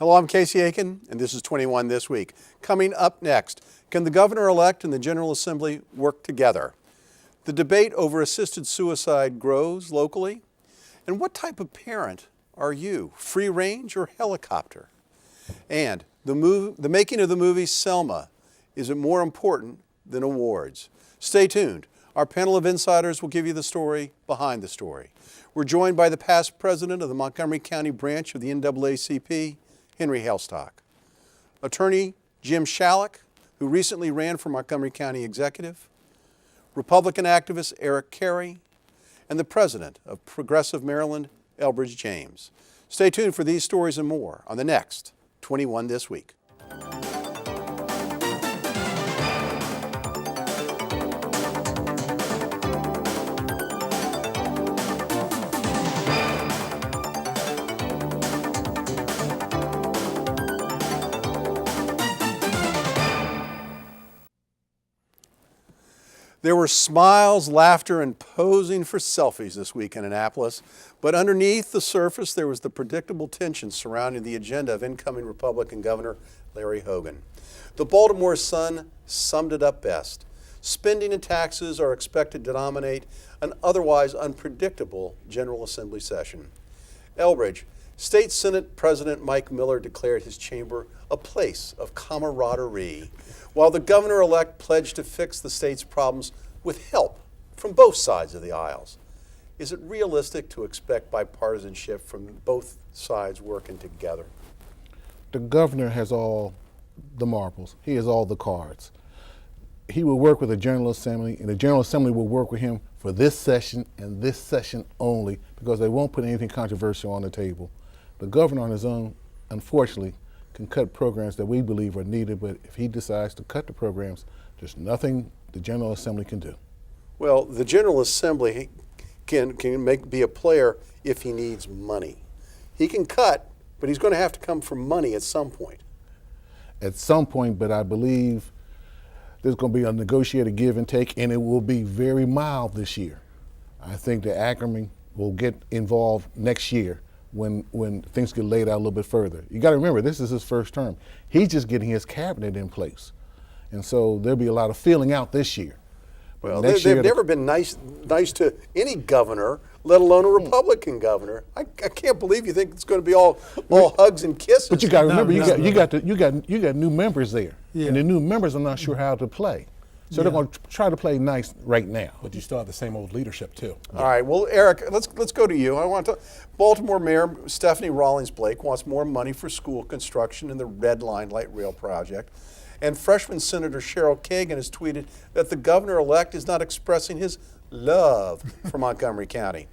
Hello, I'm Casey Aiken, and this is 21 This Week. Coming up next, can the governor-elect and the General Assembly work together? The debate over assisted suicide grows locally. And what type of parent are you, free range or helicopter? And the making of the movie Selma, is it more important than awards? Stay tuned. Our panel of insiders will give you the story behind the story. We're joined by the past president of the Montgomery County branch of the NAACP, Henry Hailstock. Attorney Jim Shalleck, who recently ran for Montgomery County Executive. Republican activist Eric Cary, and the president of Progressive Maryland, Elbridge James. Stay tuned for these stories and more on the next 21 This Week. There were smiles, laughter, and posing for selfies this week in Annapolis, but underneath the surface there was the predictable tension surrounding the agenda of incoming Republican Governor Larry Hogan. The Baltimore Sun summed it up best. Spending and taxes are expected to dominate an otherwise unpredictable General Assembly session. Elbridge, State Senate President Mike Miller declared his chamber a place of camaraderie, while the governor-elect pledged to fix the state's problems with help from both sides of the aisles. Is it realistic to expect bipartisanship from both sides working together? The governor has all the marbles. He has all the cards. He will work with the General Assembly, and the General Assembly will work with him for this session and this session only, because they won't put anything controversial on the table. The governor on his own, unfortunately, can cut programs that we believe are needed, but if he decides to cut the programs, there's nothing the General Assembly can do. Well, the General Assembly can be a player if he needs money. He can cut, but he's going to have to come for money at some point. At some point, but I believe there's going to be a negotiated give and take, and it will be very mild this year. I think the Ackerman will get involved next year when things get laid out a little bit further. You got to remember, this is his first term. He's just getting his cabinet in place. And so there'll be a lot of feeling out this year. Well, they've never been nice to any governor, let alone a Republican governor. I can't believe you think it's going to be all hugs and kisses. But you got to remember, you got new members there, and the new members are not sure how to play. So they're going to try to play nice right now. But you still have the same old leadership too. All right, well, Eric, let's go to you. I want to. Baltimore Mayor Stephanie Rawlings Blake wants more money for school construction and the Red Line light rail project. And freshman Senator Cheryl Kagan has tweeted that the governor-elect is not expressing his love for Montgomery County.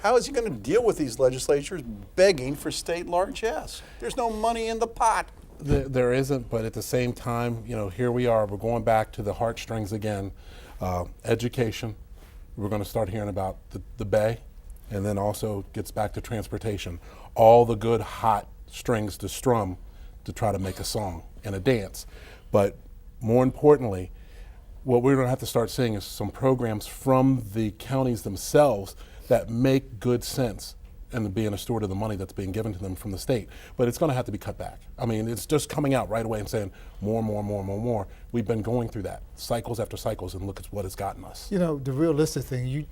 How is he going to deal with these legislatures begging for state largesse? There's no money in the pot. There isn't, but at the same time, here we are. We're going back to the heartstrings again. Education, we're going to start hearing about the Bay, and then also gets back to transportation. All the good, hot strings to strum to try to make a song and a dance. But more importantly, what we're going to have to start seeing is some programs from the counties themselves that make good sense and being a steward of the money that's being given to them from the state. But it's going to have to be cut back. I mean, it's just coming out right away and saying more. We've been going through that cycles after cycles, and look at what it's gotten us. The realistic thing, you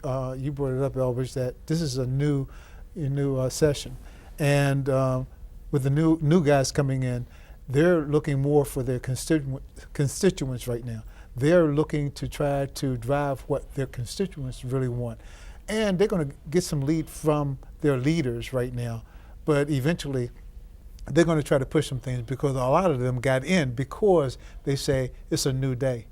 brought it up, Elbridge, that this is a new session. And with the new guys coming in, they're looking more for their constituents right now. They're looking to try to drive what their constituents really want. And they're going to get some lead from their leaders right now, but eventually they're going to try to push some things, because a lot of them got in because they say it's a new day,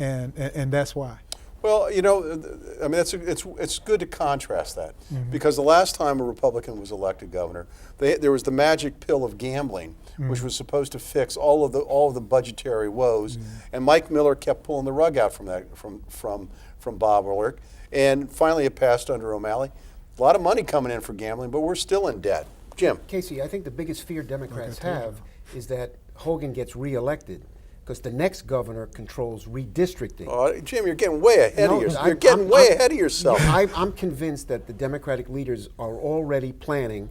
and that's why. Well, I mean, it's good to contrast that, because the last time a Republican was elected governor, there was the magic pill of gambling, which was supposed to fix all of the budgetary woes, and Mike Miller kept pulling the rug out from Bob Orlick, and finally it passed under O'Malley. A lot of money coming in for gambling, but we're still in debt. Jim. Casey, I think the biggest fear Democrats have is that Hogan gets reelected, because the next governor controls redistricting. Oh, Jim, you're getting way ahead of yourself. You're getting way ahead of yourself. I'm convinced that the Democratic leaders are already planning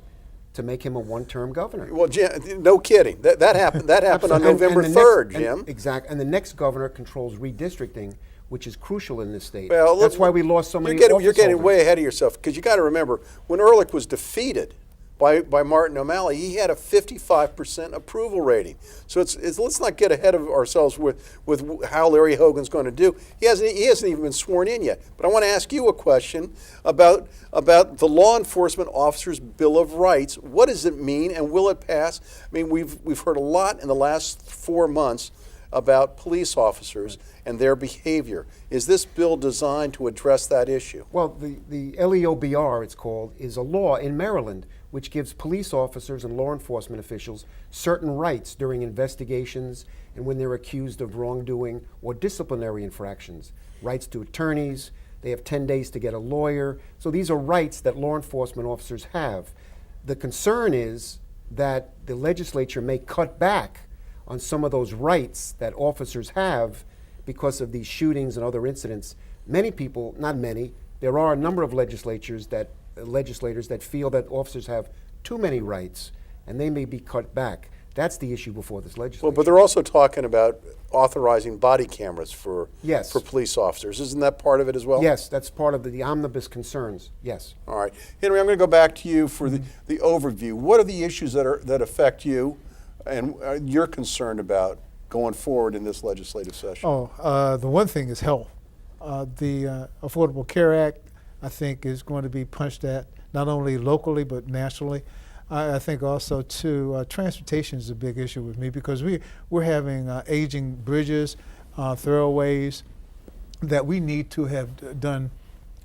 to make him a one-term governor. Well, Jim, no kidding. That happened. That happened on November 3rd, Jim. Exactly. And the next governor controls redistricting, which is crucial in this state. Well, that's why we lost so many You're getting office way ahead of yourself, because you got to remember, when Ehrlich was defeated by Martin O'Malley, he had a 55% approval rating. So let's not get ahead of ourselves with how Larry Hogan's going to do. He hasn't even been sworn in yet. But I want to ask you a question about the Law Enforcement Officers' Bill of Rights. What does it mean, and will it pass? I mean, we've heard a lot in the last 4 months about police officers and their behavior. Is this bill designed to address that issue? Well, the LEOBR, it's called, is a law in Maryland which gives police officers and law enforcement officials certain rights during investigations and when they're accused of wrongdoing or disciplinary infractions. Rights to attorneys, they have 10 days to get a lawyer. So these are rights that law enforcement officers have. The concern is that the legislature may cut back on some of those rights that officers have because of these shootings and other incidents. Many people, not many, there are a number of legislators that feel that officers have too many rights and they may be cut back. That's the issue before this legislature. Well, but they're also talking about authorizing body cameras for Yes. for police officers. Isn't that part of it as well? Yes, that's part of the omnibus concerns, yes. All right. Henry, I'm going to go back to you for the overview. What are the issues that affect you and you're concerned about going forward in this legislative session? The one thing is health. The Affordable Care Act, I think, is going to be punched at not only locally but nationally. I think also too, transportation is a big issue with me because we're having aging bridges, thoroughways that we need to have done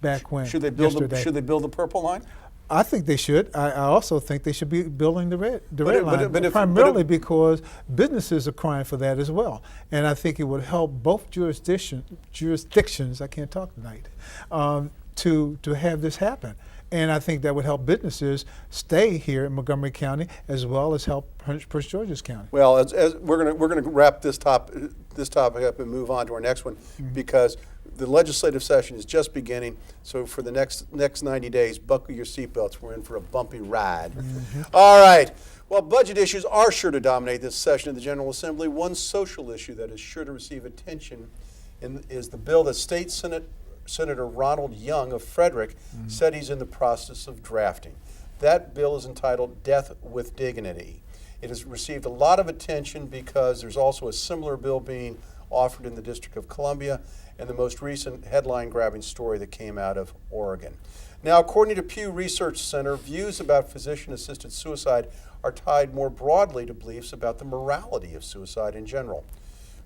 back when. Should they build yesterday. Should they build the Purple Line? I think they should. I also think they should be building the red line, if- primarily because businesses are crying for that as well. And I think it would help both jurisdictions, I can't talk tonight, to have this happen. And I think that would help businesses stay here in Montgomery County as well as help Prince George's County. Well, as we're going to wrap this topic up and move on to our next one, because the legislative session is just beginning. So for the next 90 days, buckle your seatbelts. We're in for a bumpy ride. All right. Well, budget issues are sure to dominate this session of the General Assembly. One social issue that is sure to receive attention is the bill that State Senator Ronald Young of Frederick said he's in the process of drafting. That bill is entitled Death with Dignity. It has received a lot of attention because there's also a similar bill being offered in the District of Columbia and the most recent headline-grabbing story that came out of Oregon. Now, according to Pew Research Center, views about physician-assisted suicide are tied more broadly to beliefs about the morality of suicide in general.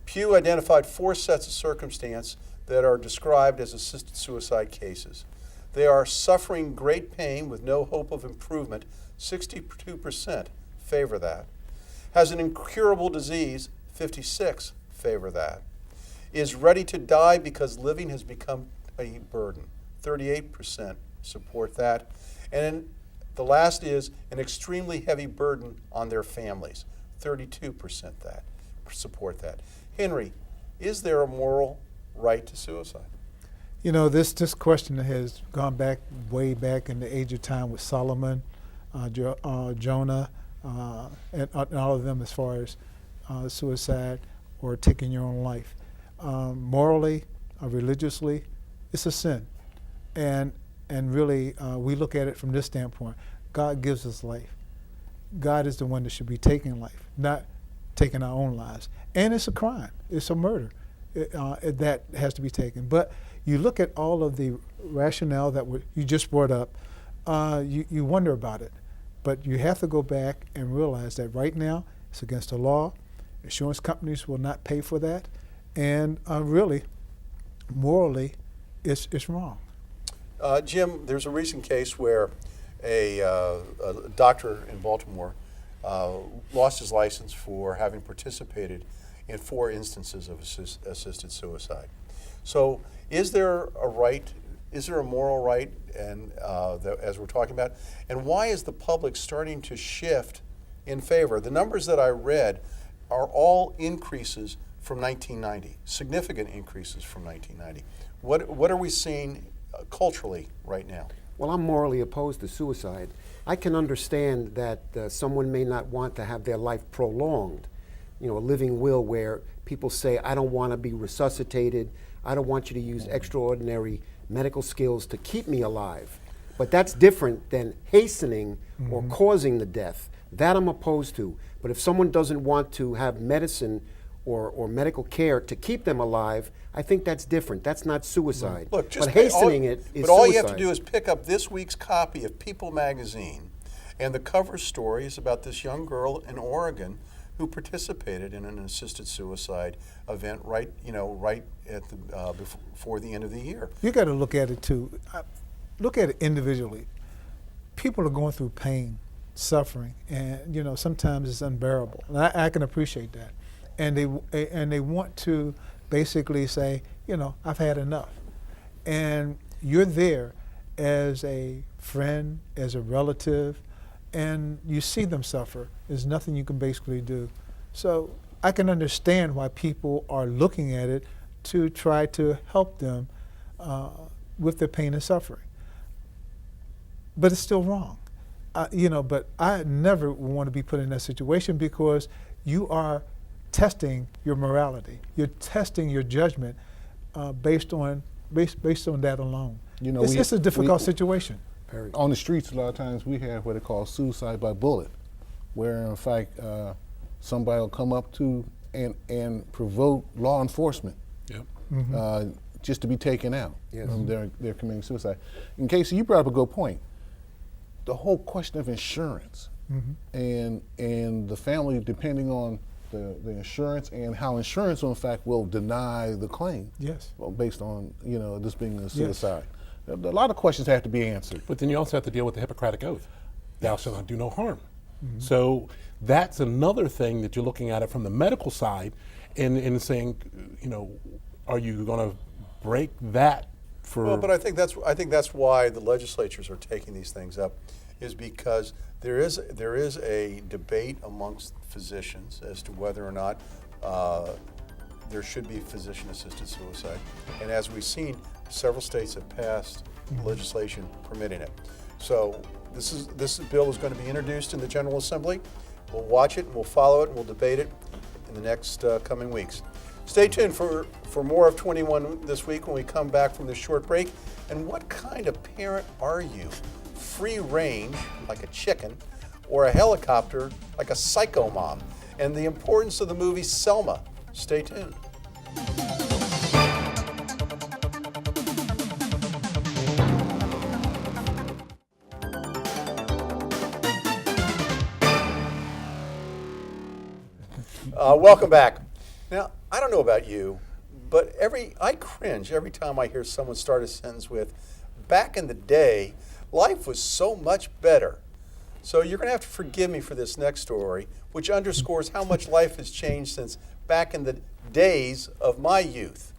Pew identified 4 sets of circumstance that are described as assisted suicide cases. They are suffering great pain with no hope of improvement, 62% favor that. Has an incurable disease, 56% favor that. Is ready to die because living has become a burden, 38% support that. And the last is an extremely heavy burden on their families, 32% that support that. Henry, is there a moral right to suicide? You know, this question has gone back way back in the age of time with Solomon, Jonah, and all of them as far as suicide or taking your own life. Morally, religiously, it's a sin. And really, we look at it from this standpoint. God gives us life. God is the one that should be taking life, not taking our own lives. And it's a crime. It's a murder. That has to be taken. But you look at all of the rationale that you just brought up, you wonder about it. But you have to go back and realize that right now it's against the law. Insurance companies will not pay for that. And really, morally, it's wrong. Jim, there's a recent case where a doctor in Baltimore lost his license for having participated in 4 instances of assisted suicide. So is there a right, is there a moral right, and as we're talking about, and why is the public starting to shift in favor? The numbers that I read are all increases from 1990, significant increases from 1990. What are we seeing culturally right now? Well, I'm morally opposed to suicide I can understand that someone may not want to have their life prolonged, a living will where people say, I don't want to be resuscitated, I don't want you to use extraordinary medical skills to keep me alive. But that's different than hastening or causing the death. That I'm opposed to. But if someone doesn't want to have medicine or medical care to keep them alive, I think that's different. That's not suicide. Look, just but hastening it is But all suicide. you have to do is pick up this week's copy of People magazine, and the cover story is about this young girl in Oregon who participated in an assisted suicide event right at the before the end of the year. You got to look at it too. Look at it individually. People are going through pain, suffering, and sometimes it's unbearable. And I can appreciate that, and they want to basically say, I've had enough, and you're there as a friend, as a relative, and you see them suffer. There's nothing you can basically do. So I can understand why people are looking at it to try to help them with their pain and suffering. But it's still wrong. But I never want to be put in that situation because you are testing your morality. You're testing your judgment based on that alone. It's a difficult situation. On the streets, a lot of times we have what they call suicide by bullet, where in fact somebody will come up to and provoke law enforcement just to be taken out. Yes. They're committing suicide. And Casey, you brought up a good point. The whole question of insurance and the family depending on the insurance and how insurance in fact will deny the claim. Yes. Based on this being a suicide. A lot of questions have to be answered. But then you also have to deal with the Hippocratic Oath. Thou shalt not do no harm. So that's another thing that you're looking at it from the medical side and saying, are you going to break that for? Well, but I think that's why the legislatures are taking these things up, is because there is a debate amongst physicians as to whether or not there should be physician-assisted suicide, and as we've seen, several states have passed legislation permitting it. So this bill is going to be introduced in the General Assembly. We'll watch it, and we'll follow it, and we'll debate it in the next coming weeks. Stay tuned for more of 21 this week when we come back from this short break. And what kind of parent are you? Free range, like a chicken, or a helicopter, like a psycho mom? And the importance of the movie Selma. Stay tuned. Welcome back. Now, I don't know about you, but I cringe every time I hear someone start a sentence with, back in the day, life was so much better. So you're going to have to forgive me for this next story, which underscores how much life has changed since back in the days of my youth.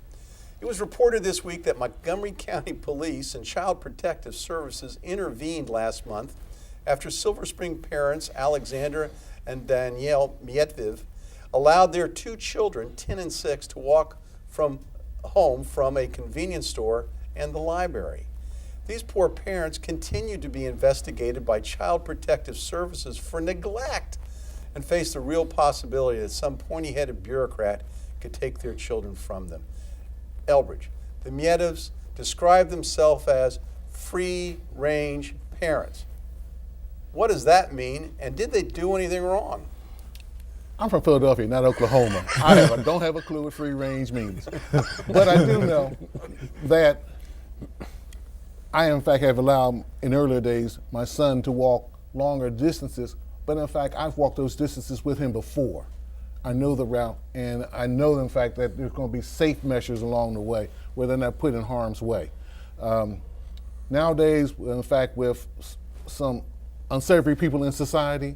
It was reported this week that Montgomery County Police and Child Protective Services intervened last month after Silver Spring parents Alexandra and Danielle Mietviv allowed their two children, 10 and 6, to walk from home from a convenience store and the library. These poor parents continue to be investigated by Child Protective Services for neglect and face the real possibility that some pointy-headed bureaucrat could take their children from them. Elbridge, the Mietovs describe themselves as free-range parents. What does that mean, and did they do anything wrong? I'm from Philadelphia, not Oklahoma. I don't have a clue what free range means. But I do know that I, in fact, have allowed, in earlier days, my son to walk longer distances, but in fact, I've walked those distances with him before. I know the route, and I know, in fact, that there's going to be safe measures along the way where they're not put in harm's way. Nowadays, in fact, with some unsavory people in society,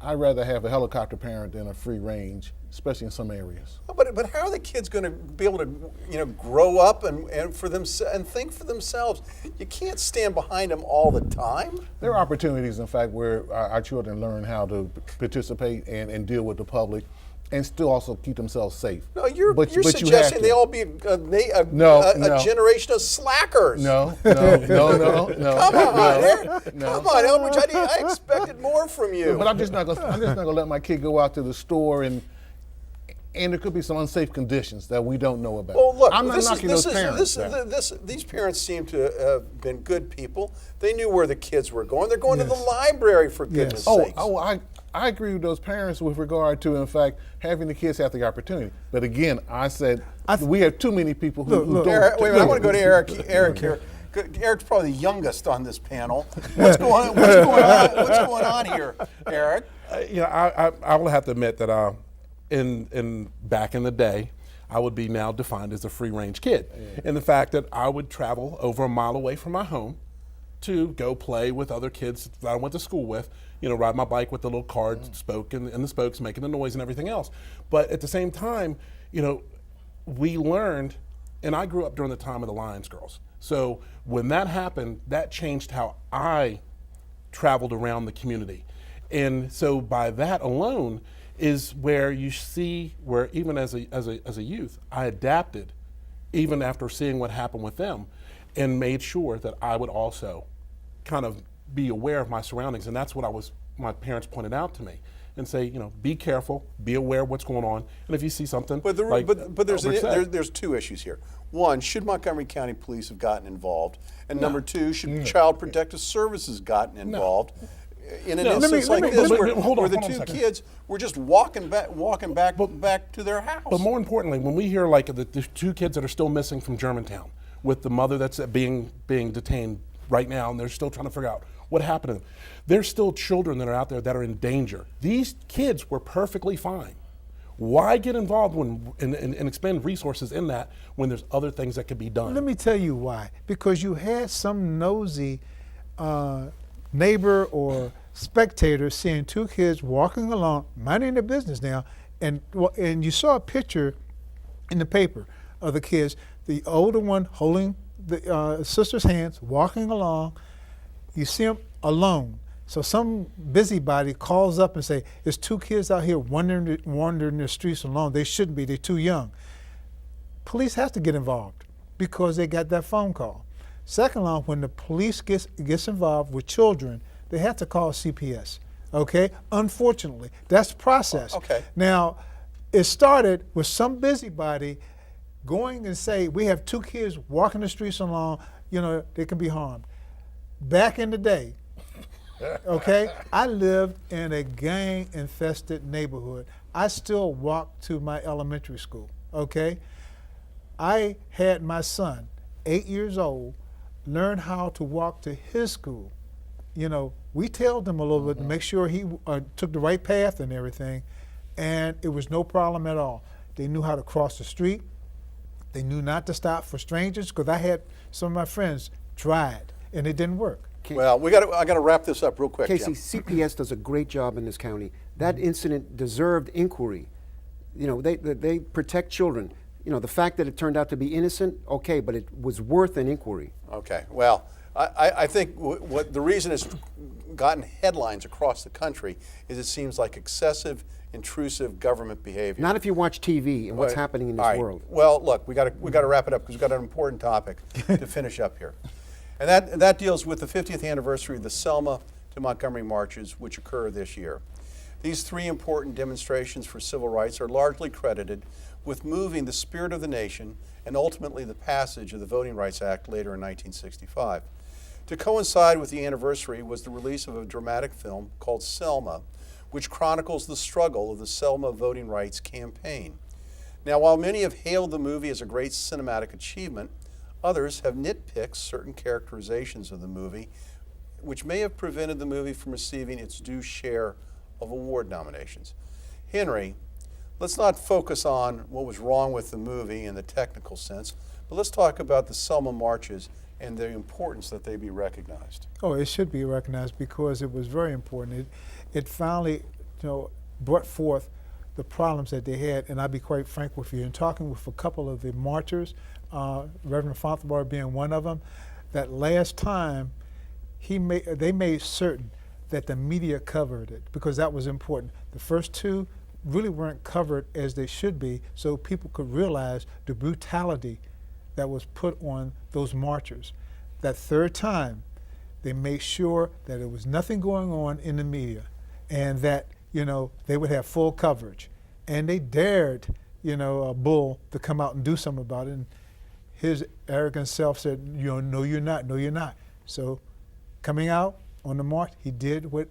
I'd rather have a helicopter parent than a free range, especially in some areas. But how are the kids going to be able to grow up and think for themselves? You can't stand behind them all the time. There are opportunities, in fact, where our children learn how to participate and deal with the public. and still also keep themselves safe. No, you're But you have suggesting to. they all be a generation of slackers. No. Come on, Eric. Come on, Elbridge. I expected more from you. But I'm just not gonna let my kid go out to the store and there could be some unsafe conditions that we don't know about. Well, look, I'm not knocking those parents. These parents seem to have been good people. They knew where the kids were going. They're going to the library, for goodness sakes. I agree with those parents with regard to, in fact, having the kids have the opportunity. But again, I said we have too many people who don't. Eric, wait a minute, I want to go to Eric here. Eric's probably the youngest on this panel. What's going on here, Eric? I will have to admit that in back in the day, I would be now defined as a free-range kid. And the fact that I would travel over a mile away from my home to go play with other kids that I went to school with, ride my bike with the little card spoke and the spokes making the noise and everything else. But at the same time, we learned, and I grew up during the time of the Lions Girls. So when that happened, that changed how I traveled around the community. And so by that alone is where you see where even as a youth, I adapted even after seeing what happened with them and made sure that I would also kind of be aware of my surroundings. And that's what my parents pointed out to me and say, be careful, be aware of what's going on. And if you see something, but there's two issues here. One, should Montgomery County Police have gotten involved? And number two, should Child Protective Services gotten involved? In an instance like this, where the two kids were just walking back to their house. But more importantly, when we hear like the two kids that are still missing from Germantown, with the mother that's being detained right now, and they're still trying to figure out what happened to them. There's still children that are out there that are in danger. These kids were perfectly fine. Why get involved and expend resources in that when there's other things that could be done? Let me tell you why. Because you had some nosy neighbor or spectator seeing two kids walking along, minding their business now, and you saw a picture in the paper of the kids, the older one holding the sister's hands, walking along. You see them alone. So some busybody calls up and say, there's two kids out here wandering the streets alone. They shouldn't be, they're too young. Police have to get involved because they got that phone call. Second off, when the police gets involved with children, they have to call CPS, okay? Unfortunately, that's the process. Okay. Now, it started with some busybody going and say, we have two kids walking the streets along, they can be harmed. Back in the day, okay, I lived in a gang-infested neighborhood. I still walk to my elementary school, okay? I had my son, 8 years old, learn how to walk to his school. We tailed him a little bit to make sure he took the right path and everything, and it was no problem at all. They knew how to cross the street. They knew not to stop for strangers, because I had some of my friends tried, and it didn't work. Well, I got to wrap this up real quick. Casey, Jim. CPS does a great job in this county. That incident deserved inquiry. They protect children. The fact that it turned out to be innocent, okay, but it was worth an inquiry. Okay. Well, I think what the reason it's gotten headlines across the country is it seems like excessive, intrusive government behavior. Not if you watch TV and what's happening in this world. Well, look, we got to wrap it up because we've got an important topic to finish up here. And that deals with the 50th anniversary of the Selma to Montgomery marches, which occur this year. These three important demonstrations for civil rights are largely credited with moving the spirit of the nation and ultimately the passage of the Voting Rights Act later in 1965. To coincide with the anniversary was the release of a dramatic film called Selma, which chronicles the struggle of the Selma voting rights campaign. Now, while many have hailed the movie as a great cinematic achievement, others have nitpicked certain characterizations of the movie, which may have prevented the movie from receiving its due share of award nominations. Henry, let's not focus on what was wrong with the movie in the technical sense, but let's talk about the Selma marches and the importance that they be recognized. Oh, it should be recognized because it was very important. It finally, brought forth the problems that they had, and I'll be quite frank with you. In talking with a couple of the marchers, Reverend Fonthbar being one of them, that last time they made certain that the media covered it because that was important. The first two really weren't covered as they should be, so people could realize the brutality that was put on those marchers. That third time, they made sure that there was nothing going on in the media, and that they would have full coverage. And they dared Bull to come out and do something about it. And his arrogant self said, no, you're not. No, you're not. So coming out on the march, he did what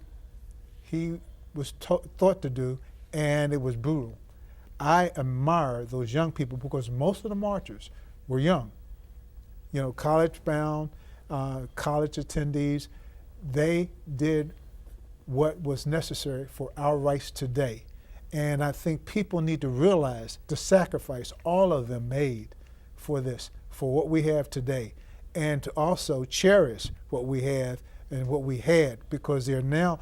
he was thought to do, and it was brutal. I admire those young people because most of the marchers were young, college-bound, college attendees. They did what was necessary for our rights today. And I think people need to realize the sacrifice all of them made for this, for what we have today, and to also cherish what we have and what we had, because they're now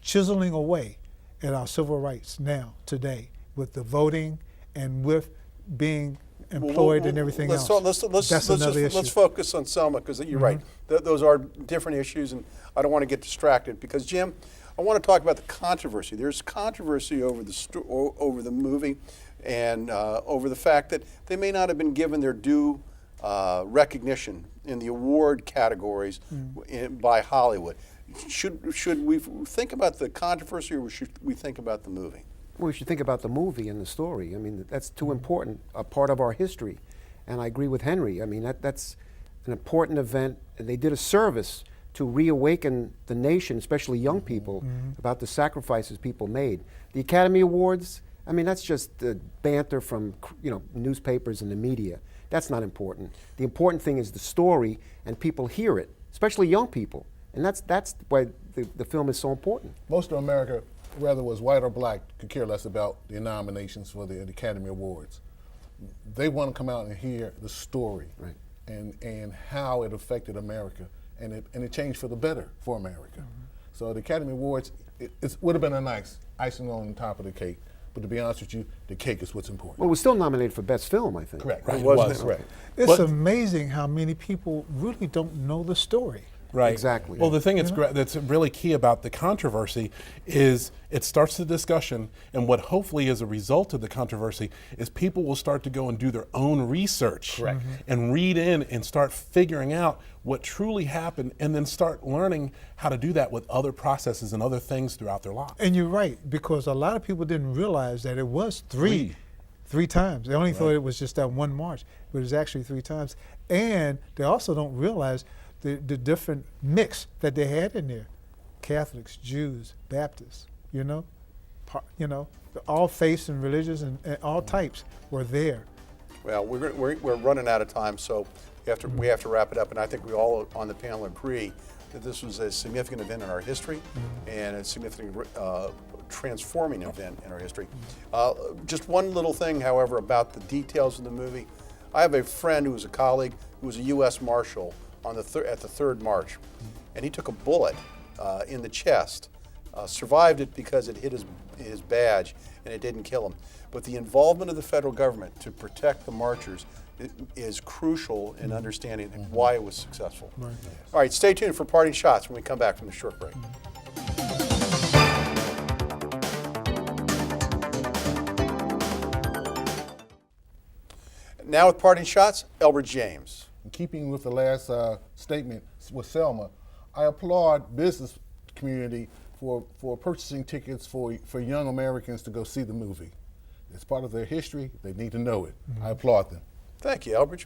chiseling away at our civil rights now, today, with the voting and with being employed and everything else. Let's focus on Selma, because you're right. Those are different issues, and I don't want to get distracted, because Jim, I want to talk about the controversy. There's controversy over the movie, and over the fact that they may not have been given their due recognition in the award categories by Hollywood. Should we think about the controversy, or should we think about the movie? Well, we should think about the movie and the story. I mean, that's too important a part of our history. And I agree with Henry. I mean, that's an important event. And they did a service to reawaken the nation, especially young people, about the sacrifices people made. The Academy Awards, I mean, that's just the banter from newspapers and the media. That's not important. The important thing is the story, and people hear it, especially young people. And that's why the film is so important. Most of America, whether it was white or black, could care less about the nominations for the Academy Awards. They want to come out and hear the story, right, and how it affected America, and it changed for the better for America. So the Academy Awards, it would have been a nice icing on top of the cake. But to be honest with you, the cake is what's important. Well, it was still nominated for Best Film, I think. Correct. Right, It it was. was. Correct. It's amazing how many people really don't know the story. Right. Exactly. Well, the thing that's really key about the controversy is it starts the discussion, and what hopefully is a result of the controversy is people will start to go and do their own research. Correct. And read in and start figuring out what truly happened, and then start learning how to do that with other processes and other things throughout their lives. And you're right, because a lot of people didn't realize that it was three times. They only thought it was just that one march, but it was actually 3 times. And they also don't realize the different mix that they had in there. Catholics, Jews, Baptists, all faiths and religions and all types were there. Well, we're running out of time, so we have to wrap it up. And I think we all on the panel agree that this was a significant event in our history and a significant transforming event in our history. Just one little thing, however, about the details of the movie. I have a friend who was a colleague who was a U.S. Marshal at the third march, and he took a bullet in the chest, survived it because it hit his badge and it didn't kill him. But the involvement of the federal government to protect the marchers is crucial in understanding why it was successful. Right. All right, stay tuned for parting shots when we come back from the short break. Now with parting shots, Elbridge James. In keeping with the last statement with Selma, I applaud business community for purchasing tickets for young Americans to go see the movie. It's part of their history. They need to know it. I applaud them. Thank you, Elbridge.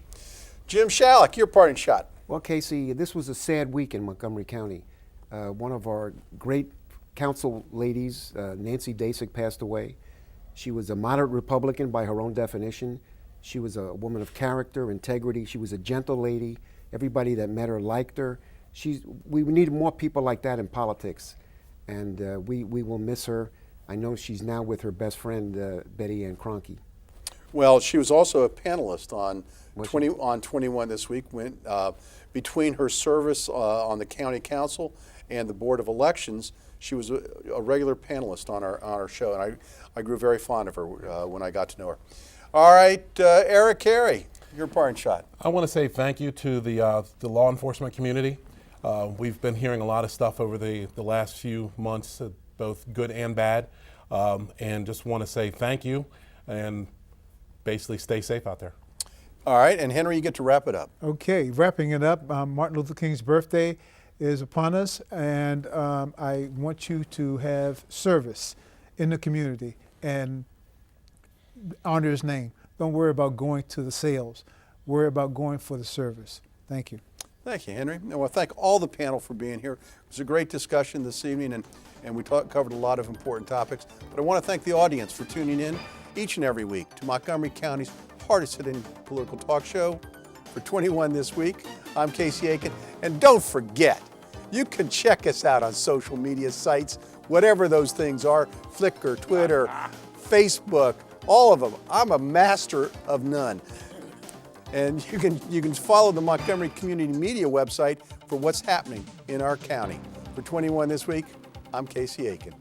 Jim Shalleck, your parting shot. Well, Casey, this was a sad week in Montgomery County. One of our great council ladies, Nancy Dasik, passed away. She was a moderate Republican by her own definition. She was a woman of character, integrity. She was a gentle lady. Everybody that met her liked her. We need more people like that in politics, and we will miss her. I know she's now with her best friend, Betty Ann Kroenke. Well, she was also a panelist on 21 this week. Between her service on the county council and the board of elections, she was a regular panelist on our show, and I grew very fond of her when I got to know her. All right, Eric Cary, your parting shot. I want to say thank you to the law enforcement community. We've been hearing a lot of stuff over the last few months, both good and bad. and just want to say thank you and basically stay safe out there. All right, and Henry, you get to wrap it up. Okay, wrapping it up, Martin Luther King's birthday is upon us, and I want you to have service in the community and honor his name. Don't worry about going to the sales. Worry about going for the service. Thank you. Thank you, Henry. And I want to thank all the panel for being here. It was a great discussion this evening, and we covered a lot of important topics. But I want to thank the audience for tuning in each and every week to Montgomery County's hardest-hitting political talk show. For 21 this week, I'm Casey Aiken. And don't forget, you can check us out on social media sites, whatever those things are, Flickr, Twitter, Facebook, all of them. I'm a master of none. And you can follow the Montgomery Community Media website for what's happening in our county. For 21 this week, I'm Casey Aiken.